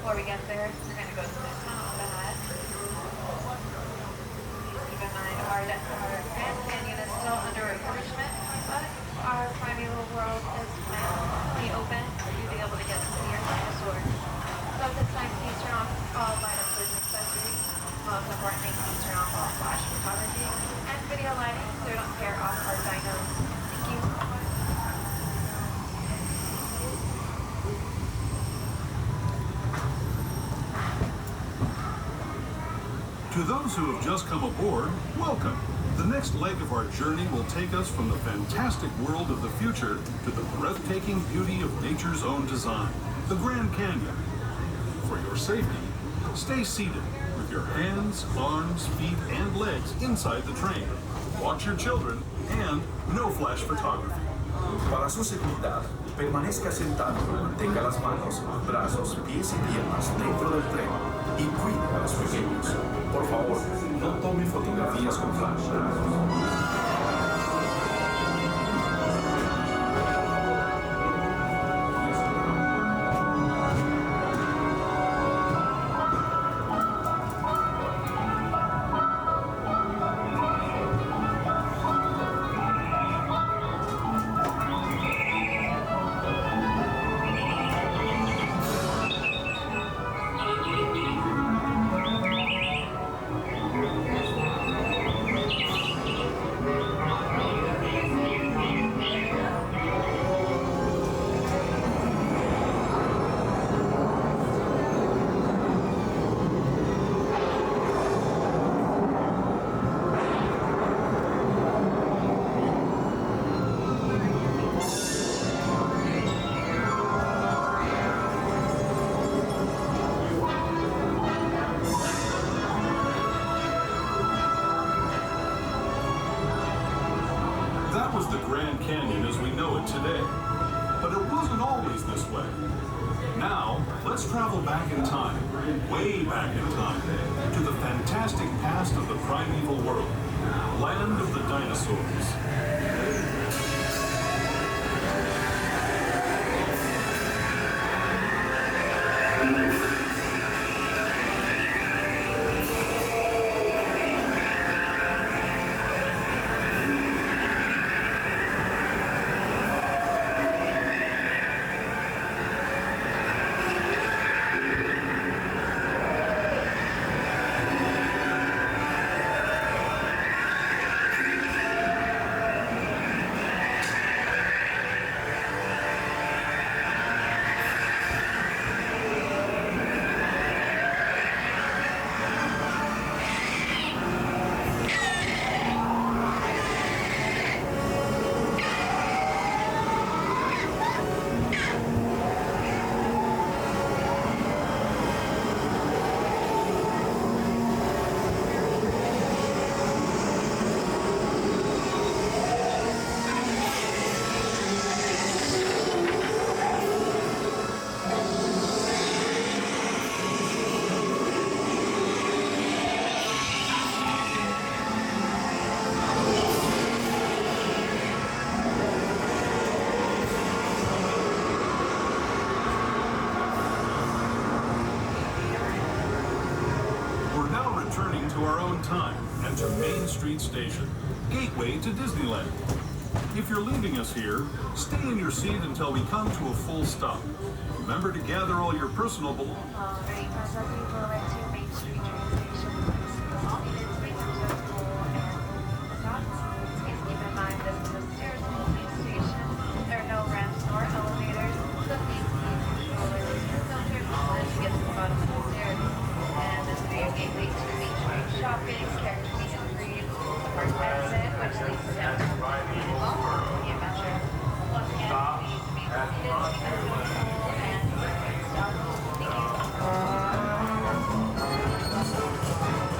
Before we get there, we're going to go to the tunnel ahead. Please keep in mind our Grand Canyon is still under refurbishment, but our Primeval World is planned to be open for you to be able to get to see your dinosaurs. So at this time, please turn off all vital foods and accessories. Most importantly, please turn off all flash photography and video lighting so we don't scare off our dinos. Thank you. To those who have just come aboard, welcome. The next leg of our journey will take us from the fantastic world of the future to the breathtaking beauty of nature's own design, the Grand Canyon. For your safety, stay seated with your hands, arms, feet, and legs inside the train. Watch your children and no flash photography. Para su seguridad, permanezca sentado y mantenga las manos, brazos, pies y piernas dentro del tren y cuide a los pequeños. Por favor, no tome fotografías con flash. That was the Grand Canyon as we know it today. But it wasn't always this way. Now, let's travel back in time, way back in time, to the fantastic past of the Primeval World, land of the dinosaurs. To our own time and to Main Street Station, gateway to Disneyland. If you're leaving us here, stay in your seat until we come to a full stop. Remember to gather all your personal belongings. All right, as I leave, we'll head to Main Street train station. Please keep in mind this is a stairs-only station. There are no ramps nor elevators, so please use controllers. Don't turn to get to the bottom of the stairs. And this will be your gateway to Main Street shopping, character meet and greet, park exit, which leads down to the adventure. Once again, please remain seated, keep it comfortable, and stop. Thank you.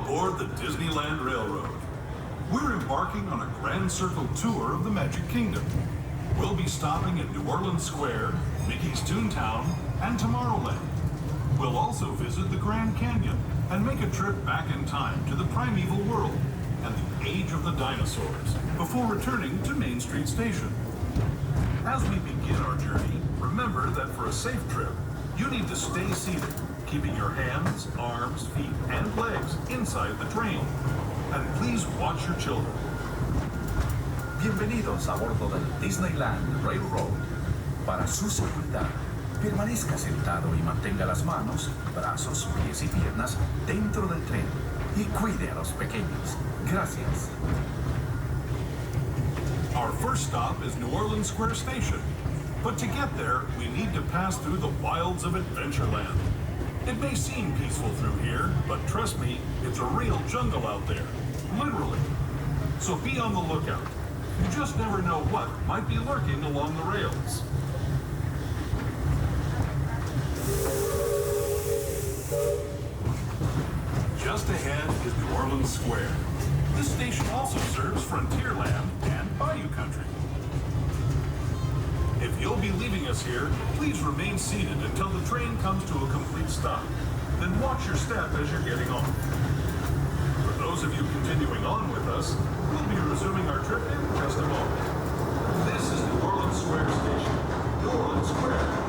aboard the Disneyland Railroad. We're embarking on a grand circle tour of the Magic Kingdom. We'll be stopping at New Orleans Square, Mickey's Toontown, and Tomorrowland. We'll also visit the Grand Canyon and make a trip back in time to the Primeval World and the age of the dinosaurs before returning to Main Street Station. As we begin our journey, remember that for a safe trip, you need to stay seated, keeping your hands, arms, feet, and legs inside the train. And please watch your children. Bienvenidos a bordo del Disneyland Railroad. Para su seguridad, permanezca sentado y mantenga las manos, brazos, pies y piernas dentro del tren y cuide a los pequeños. Gracias. Our first stop is New Orleans Square Station. But to get there, we need to pass through the wilds of Adventureland. It may seem peaceful through here, but trust me, it's a real jungle out there. Literally. So be on the lookout. You just never know what might be lurking along the rails. Just ahead is New Orleans Square. This station also serves Frontierland and Bayou Country. If you'll be leaving us here, please remain seated until the train comes to a complete stop. Then watch your step as you're getting off. For those of you continuing on with us, we'll be resuming our trip in just a moment. This is New Orleans Square Station. New Orleans Square.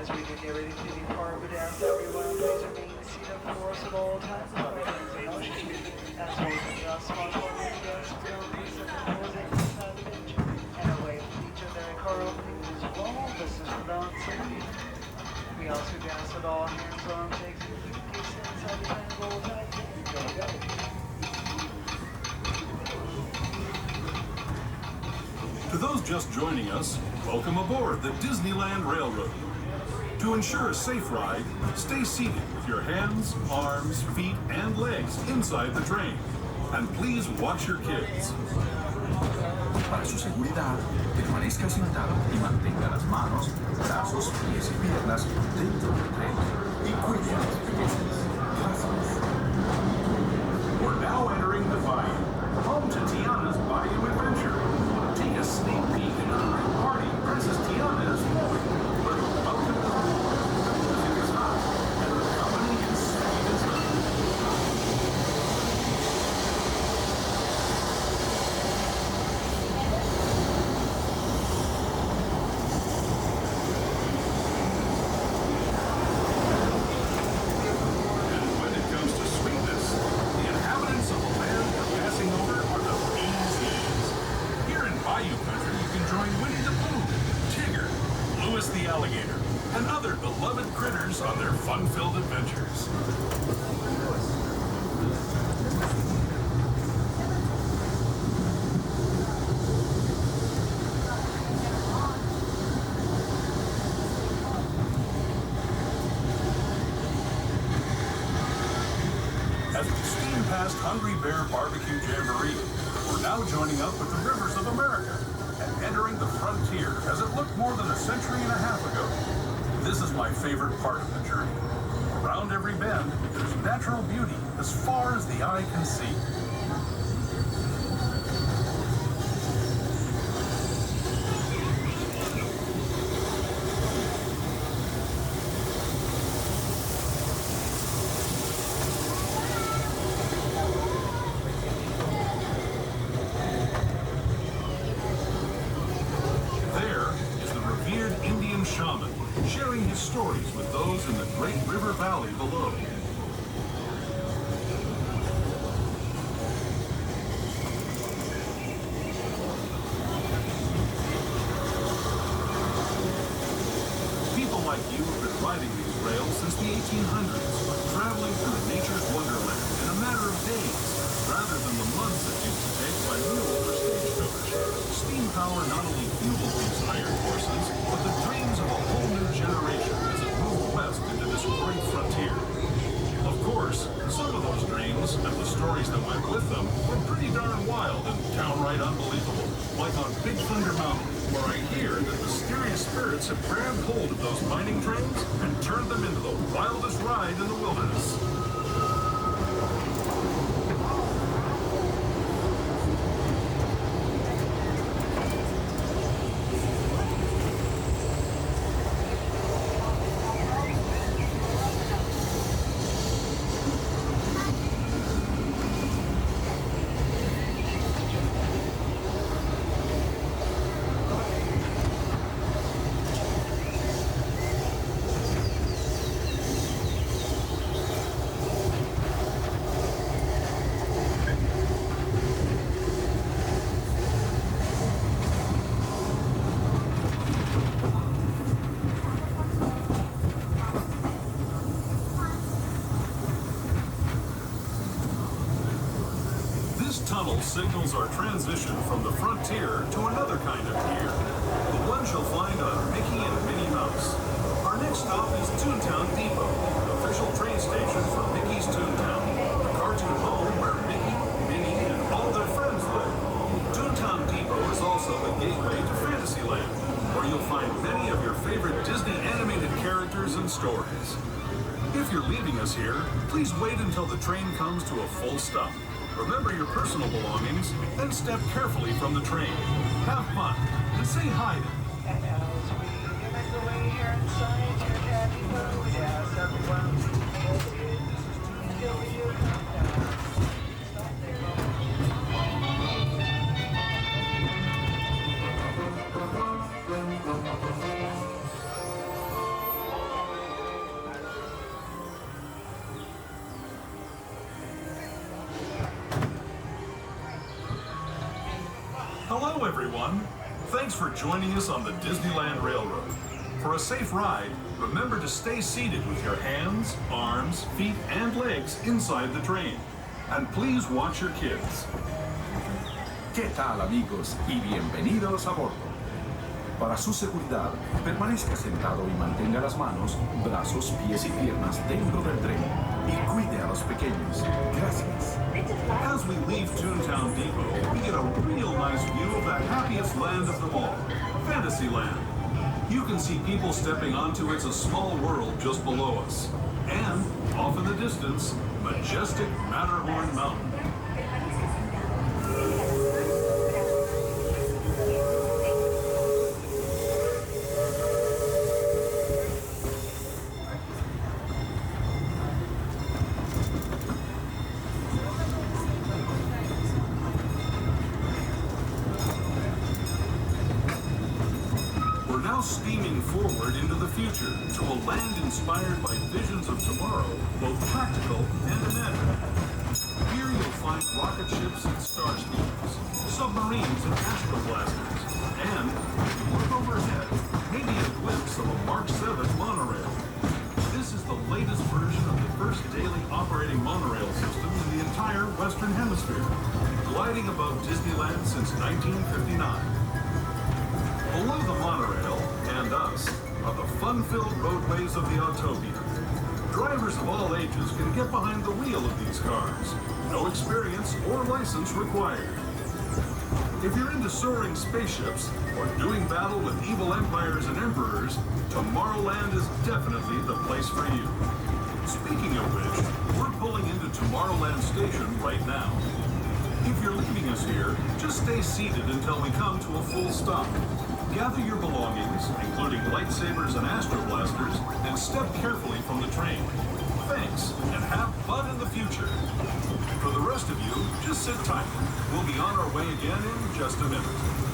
As we get ready to depart, we ask everyone please remain seated for us at all times while we in motion. As we adjust smartphone radios, film music, and music inside the engine, and away from each of their car openings as well. This is without safety. We also ask that all hands-on takes and suitcases inside the plane at all times. Go. To those just joining us, welcome aboard the Disneyland Railroad. To ensure a safe ride, stay seated with your hands, arms, feet, and legs inside the train. And please watch your kids. Para su seguridad, permanezca sentado y mantenga las manos, brazos, pies y piernas dentro del tren y cuide a los pequeños. Gracias. We're now entering the Bayou, home to Tiana's Bayou Adventure. Take a sneak peek into the red party Princess Tiana is throwing. Welcome to the world. The music is hot, and the company is sweet as honey. And when it comes to sweetness, the inhabitants of the land we're passing over are the bees knees. Here in Bayou Country, you can join Winnie the Pooh, Tigger, Louis the Alligator, and other beloved critters on their fun-filled adventures. As we steam past Hungry Bear Barbecue Jamboree, we're now joining up with the rivers of America and entering the frontier as it looked more than a century and a half ago. This is my favorite part of the journey. Around every bend, there's natural beauty as far as the eye can see. Shaman, sharing his stories with those in the great river valley below. riding these rails since the 1800s, traveling through nature's wonderland in a matter of days, rather than the months it used to take by mule or stagecoach. Steam power not only fueled these iron horses, but the dreams of a whole new generation as it moved west into this great frontier. Of course, some of those dreams and the stories that went with them were pretty darn wild and downright unbelievable, like on Big Thunder Mountain, where I hear that mysterious spirits have grabbed hold of those mining trains and turned them into the wildest ride in the wilderness. Tunnel signals our transition from the frontier to another kind of pier, the ones you'll find on Mickey and Minnie Mouse. Our next stop is Toontown Depot, official train station for Mickey's Toontown, the cartoon home where Mickey, Minnie, and all their friends live. Toontown Depot is also the gateway to Fantasyland, where you'll find many of your favorite Disney animated characters and stories. If you're leaving us here, please wait until the train comes to a full stop. Remember your personal belongings, then step carefully from the train. Have fun, and say hi to And as we make our way here inside your cabby boat, we ask everyone to this is TW Countdown. Stop there, Hello, everyone. Thanks for joining us on the Disneyland Railroad. For a safe ride, remember to stay seated with your hands, arms, feet, and legs inside the train. And please watch your kids. ¿Qué tal, amigos? Y bienvenidos a bordo. Para su seguridad, permanezca sentado y mantenga las manos, brazos, pies y piernas dentro del tren. Y cuide a los pequeños. Gracias. As we leave Toontown Depot, we get a real nice view of the happiest land of them all, Fantasyland. You can see people stepping onto It's a Small World just below us. And, off in the distance, majestic Matterhorn Mountain. Steaming forward into the future to a land inspired by visions of tomorrow, both practical and imagined. Here you'll find rocket ships and star steamers, submarines and astroblasters, and, if you look overhead, maybe a glimpse of a Mark 7 monorail. This is the latest version of the first daily operating monorail system in the entire Western Hemisphere, gliding above Disneyland since 1959. Below the monorail, and us, are the fun-filled roadways of the Autopia. Drivers of all ages can get behind the wheel of these cars. No experience or license required. If you're into soaring spaceships or doing battle with evil empires and emperors, Tomorrowland is definitely the place for you. Speaking of which, we're pulling into Tomorrowland Station right now. If you're leaving us here, just stay seated until we come to a full stop. Gather your belongings, including lightsabers and astroblasters, and step carefully from the train. Thanks, and have fun in the future. For the rest of you, just sit tight. We'll be on our way again in just a minute.